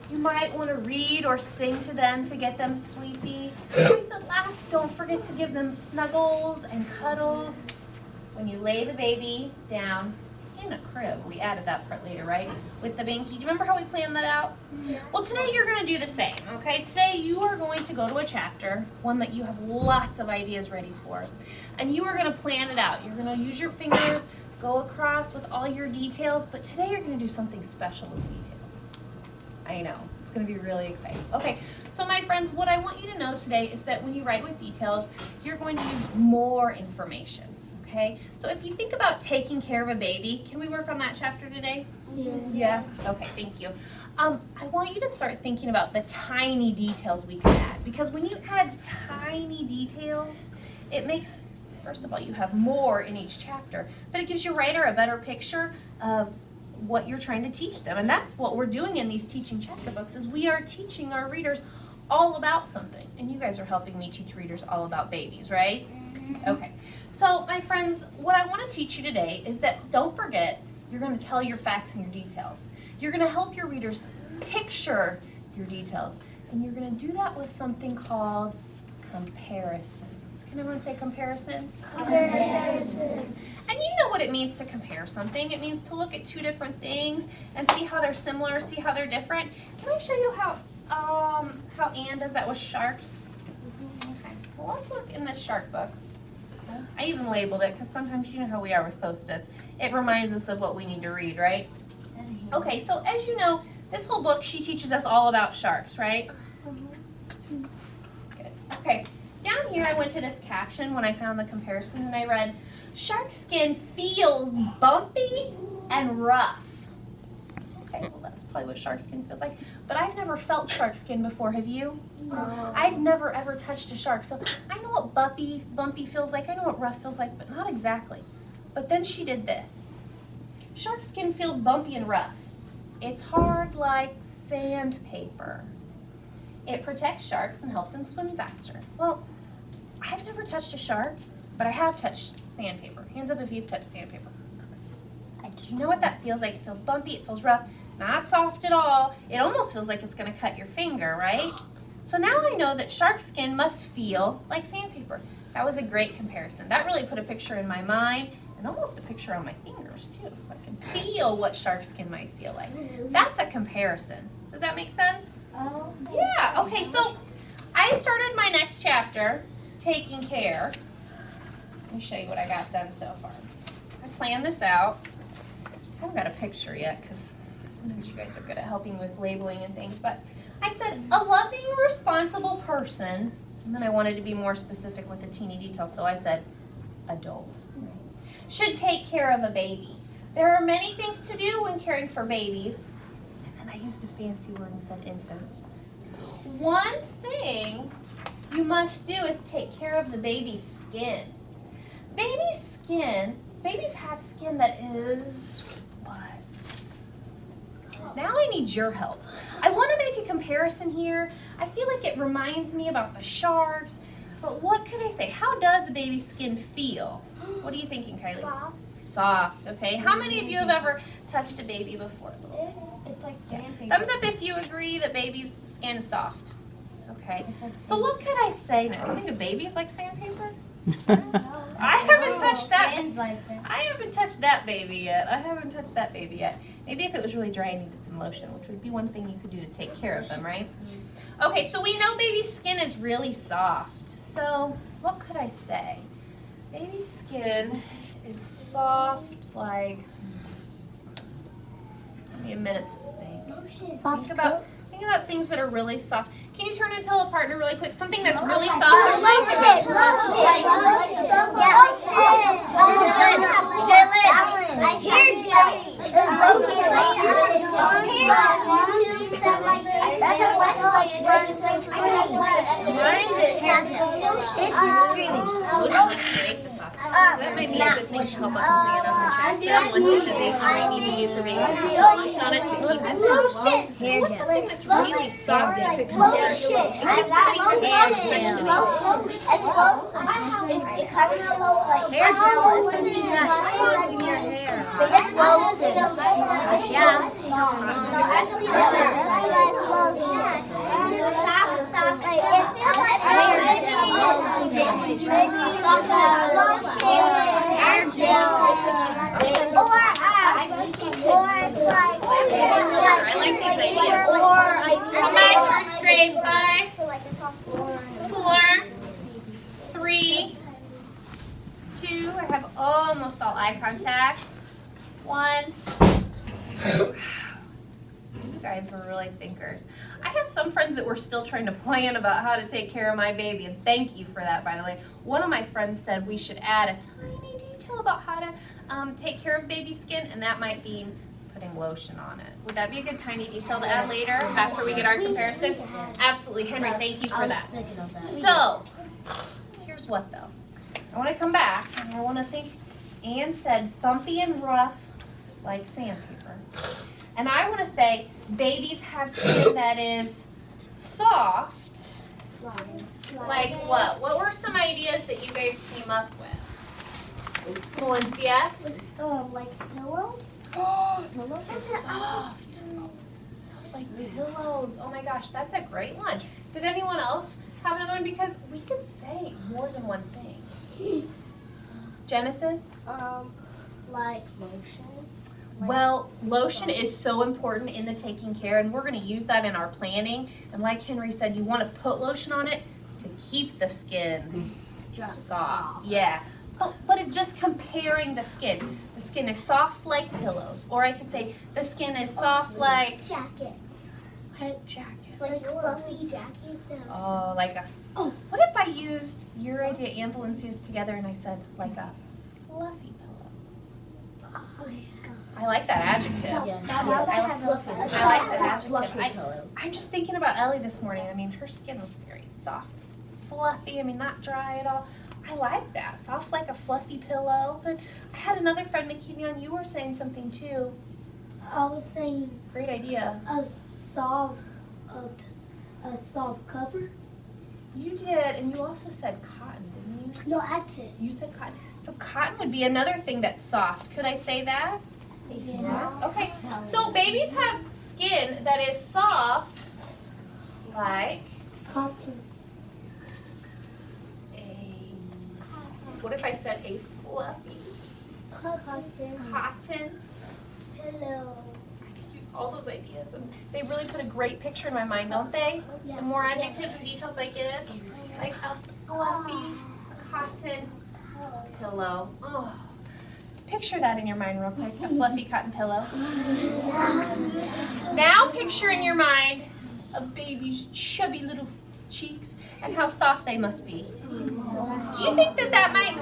You might want to read or sing to them to get them sleepy. We said last, don't forget to give them snuggles and cuddles. When you lay the baby down in a crib, we added that part later, right? With the binky. Do you remember how we planned that out? Yeah. Well, today you're going to do the same, okay? Today you are going to go to a chapter, one that you have lots of ideas ready for, and you are going to plan it out. You're going to use your fingers, go across with all your details, but today you're going to do something special with details. I know, it's going to be really exciting. Okay, so my friends, what I want you to know today is that when you write with details, you're going to use more information. Okay, so if you think about taking care of a baby, can we work on that chapter today? Yeah. Okay, thank you. I want you to start thinking about the tiny details we can add, because when you add tiny details, it makes, first of all, you have more in each chapter, but it gives your writer a better picture of what you're trying to teach them. And that's what we're doing in these teaching chapter books, is we are teaching our readers all about something. And you guys are helping me teach readers all about babies, right? Okay. So, my friends, what I want to teach you today is that don't forget, you're going to tell your facts and your details. You're going to help your readers picture your details. And you're going to do that with something called comparisons. Can everyone say comparisons? Comparisons. And you know what it means to compare something. It means to look at two different things and see how they're similar, see how they're different. Can I show you how Ann does that with sharks? Okay. Well, let's look in this shark book. I even labeled it because sometimes you know how we are with Post-its. It reminds us of what we need to read, right? Okay, so as you know, this whole book, she teaches us all about sharks, right? Good. Okay, down here I went to this caption when I found the comparison and I read, shark skin feels bumpy and rough. Okay, well that's probably what shark skin feels like. But I've never felt shark skin before, have you? No. I've never ever touched a shark, so I know what bumpy feels like, I know what rough feels like, but not exactly. But then she did this. Shark skin feels bumpy and rough. It's hard like sandpaper. It protects sharks and helps them swim faster. Well, I've never touched a shark, but I have touched sandpaper. Hands up if you've touched sandpaper. Do you know what that feels like? It feels bumpy, it feels rough, not soft at all. It almost feels like it's going to cut your finger, right? So now I know that shark skin must feel like sandpaper. That was a great comparison. That really put a picture in my mind and almost a picture on my fingers too, so I can feel what shark skin might feel like. That's a comparison. Does that make sense? Yeah, okay, so I started my next chapter, taking care. Let me show you what I got done so far. I planned this out. I haven't got a picture yet because sometimes you guys are good at helping with labeling and things, but I said a loving, responsible person, and then I wanted to be more specific with the teeny details, so I said adult, should take care of a baby. There are many things to do when caring for babies, and then I used a fancy word and said infants. One thing you must do is take care of the baby's skin. Babies have skin that is what? Now I need your help. I want to make a comparison here. I feel like it reminds me about the sharks, but what could I say? How does a baby's skin feel? What are you thinking, Kylie? Soft. Soft, okay. How many of you have ever touched a baby before? It's like sandpaper. Thumbs up if you agree that baby's skin is soft. Okay. So what could I say now? You think a baby's like sandpaper? I haven't touched that. I haven't touched that baby yet. Maybe if it was really dry and needed some lotion, which would be one thing you could do to take care of them, right? Okay, so we know baby's skin is really soft. So what could I say? Baby's skin is soft like, give me a minute to think. Think about things that are really soft. Can you turn and tell a partner really quick something that's really soft? That might be a good thing to help us plan on the chapter. One thing that they might need to do for babies is to polish on it to keep it soft. What's something that's really soft that could compare to it? It covers in your hair. Okay, 5, For like a soft floor. 4, 3, 2. I have almost all eye contact. 1. You guys were really thinkers. I have some friends that were still trying to plan about how to take care of my baby, and thank you for that, by the way. One of my friends said we should add a tiny detail about how to take care of baby skin, and that might be putting lotion on it. Would that be a good tiny detail to add later after we get our comparison? Absolutely, Henry, thank you for that. So, here's what though. I want to come back, and I want to think, Anne said bumpy and rough like sandpaper. And I want to say babies have skin that is soft. Like what? What were some ideas that you guys came up with? Valencia? Like pillows? Oh, soft. Soft like pillows. Oh my gosh, that's a great one. Did anyone else have another one? Because we could say more than one thing. Genesis? Like lotion. Well, lotion is so important in the taking care, and we're going to use that in our planning. And like Henry said, you want to put lotion on it to keep the skin soft. Yeah. But if just comparing the skin is soft like pillows, or I could say the skin is soft like jackets. What jacket? Like fluffy jackets. Oh, like a. Oh, what if I used your idea and Valencia's together, and I said like a fluffy pillow? I like that adjective. I like that adjective. I'm just thinking about Ellie this morning. I mean, her skin was very soft, fluffy. I mean, not dry at all. I like that. Soft like a fluffy pillow. Good. I had another friend, Mickey, you were saying something too. I was saying Great idea. a soft cover. You did, and you also said cotton, didn't you? No, accent. You said cotton. So cotton would be another thing that's soft. Could I say that? Yeah. Okay. So babies have skin that is soft, like Cotton. what if I said a fluffy cotton? Pillow. I could use all those ideas, and they really put a great picture in my mind, don't they? The more adjectives and details I give, like a fluffy cotton pillow. Oh. Picture that in your mind real quick, a fluffy cotton pillow. Now picture in your mind a baby's chubby little cheeks and how soft they must be. Do you think that might,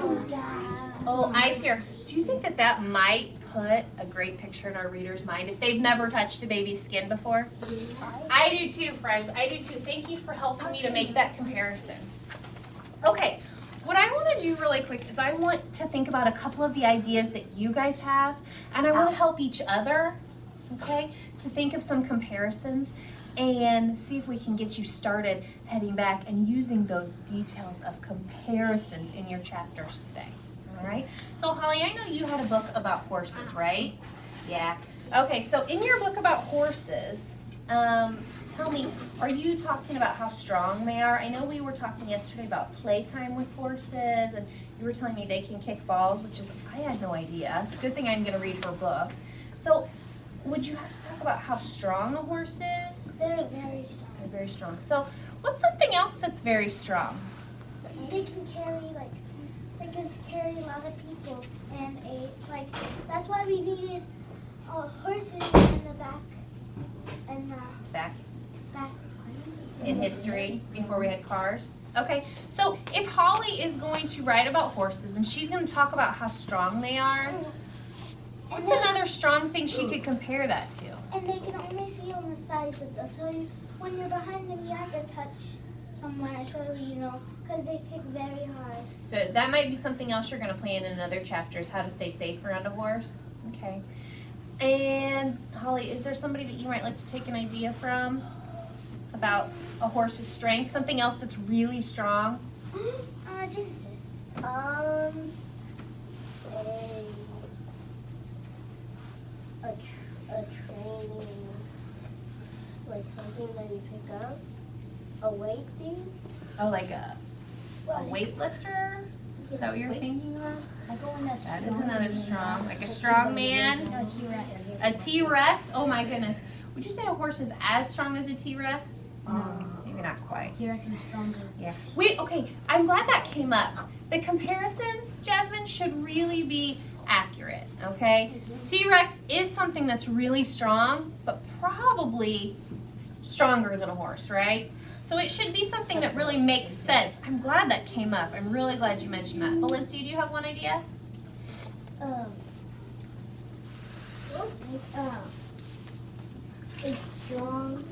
oh, eyes here. Do you think that might put a great picture in our reader's mind if they've never touched a baby's skin before? I do too, friends. I do too. Thank you for helping me to make that comparison. Okay. What I want to do really quick is I want to think about a couple of the ideas that you guys have, and I want to help each other, okay, to think of some comparisons and see if we can get you started heading back and using those details of comparisons in your chapters today, all right? So Holly, I know you had a book about horses, right? Yeah. Okay, so in your book about horses, tell me, are you talking about how strong they are? I know we were talking yesterday about playtime with horses, and you were telling me they can kick balls, which is, I had no idea. It's a good thing I'm going to read her book. So, would you have to talk about how strong a horse is? They're very strong. They're very strong. So, what's something else that's very strong? They can carry a lot of people, and that's why we needed horses in the back and Back back. in history before we had cars. Okay, so if Holly is going to write about horses and she's going to talk about how strong they are, what's another strong thing she could compare that to? And they can only see on the sides of them. So when you're behind them, you have to touch somewhere so you know, because they kick very hard. So that might be something else you're going to plan in another chapter, is how to stay safe around a horse. Okay. And Holly, is there somebody that you might like to take an idea from about a horse's strength? Something else that's really strong? Genesis. A training, like something that you pick up, a weight thing. Oh, like a weightlifter? Is that what you're thinking of? That is another strong, like a strong man. No, T-Rex. A T-Rex? Oh my goodness. Would you say a horse is as strong as a T-Rex? No. Maybe maybe not quite. You reckon stronger? Yeah. Okay, I'm glad that came up. The comparisons, Jasmine, should really be accurate, okay? T-Rex is something that's really strong, but probably stronger than a horse, right? So it should be something that really makes sense. I'm glad that came up. I'm really glad you mentioned that. Valencia, do you have one idea? It's strong,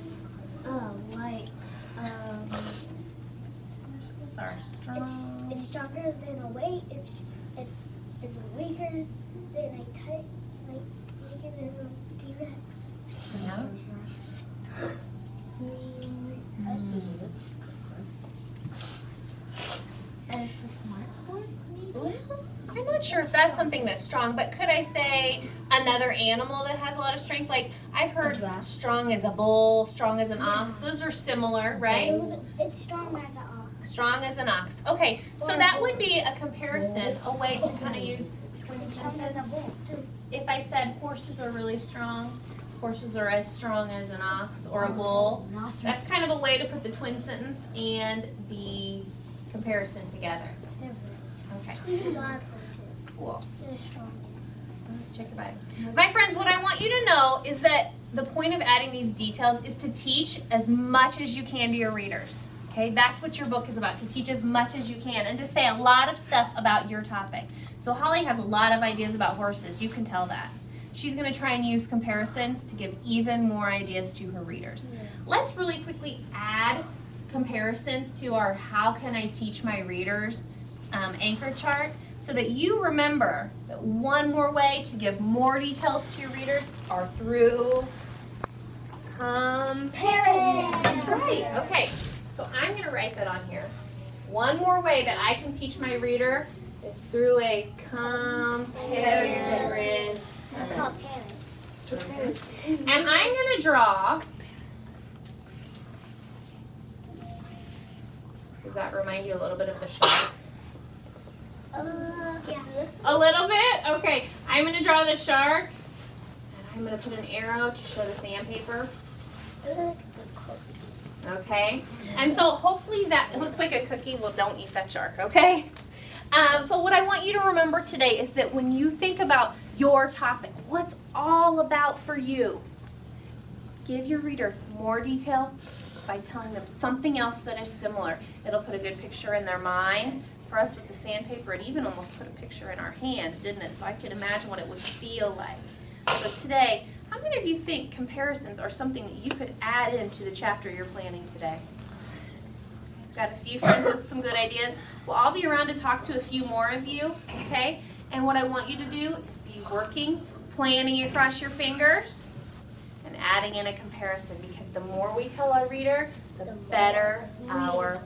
Horses are strong. it's stronger than a weight. It's weaker than weaker than a T-Rex. Yeah. As the smart board, maybe? I'm not sure if that's something that's strong, but could I say another animal that has a lot of strength? Like I've heard strong as a bull, strong as an ox. Those are similar, right? It's strong as an ox. Strong as an ox. Okay, so that would be a comparison, a way to kind of use twin It's strong as a bull, too. If I said horses are really strong, horses are as strong as an ox or a bull, that's kind of a way to put the twin sentence and the comparison together. Okay, Even wild horses, cool. they're strong. Check your bag. My friends, what I want you to know is that the point of adding these details is to teach as much as you can to your readers. Okay, that's what your book is about, to teach as much as you can and to say a lot of stuff about your topic. So Holly has a lot of ideas about horses, you can tell that. She's going to try and use comparisons to give even more ideas to her readers. Let's really quickly add comparisons to our How Can I Teach My Readers anchor chart so that you remember that one more way to give more details to your readers are through Comparisons. That's right. Okay, so I'm going to write that on here. One more way that I can teach my reader is through a comparison. And I'm going to draw. Does that remind you a little bit of the shark? Yeah. A little bit? Okay, I'm going to draw the shark. And I'm going to put an arrow to show the sandpaper. Okay, and so hopefully that it looks like a cookie. Well, don't eat that shark, okay? So what I want you to remember today is that when you think about your topic, what's all about for you, give your reader more detail by telling them something else that is similar. It'll put a good picture in their mind. For us with the sandpaper, it even almost put a picture in our hand, didn't it? So I could imagine what it would feel like. So today, how many of you think comparisons are something that you could add into the chapter you're planning today? Got a few friends with some good ideas. Well, I'll be around to talk to a few more of you, okay? And what I want you to do is be working, planning across your fingers, and adding in a comparison, because the more we tell our reader, the better our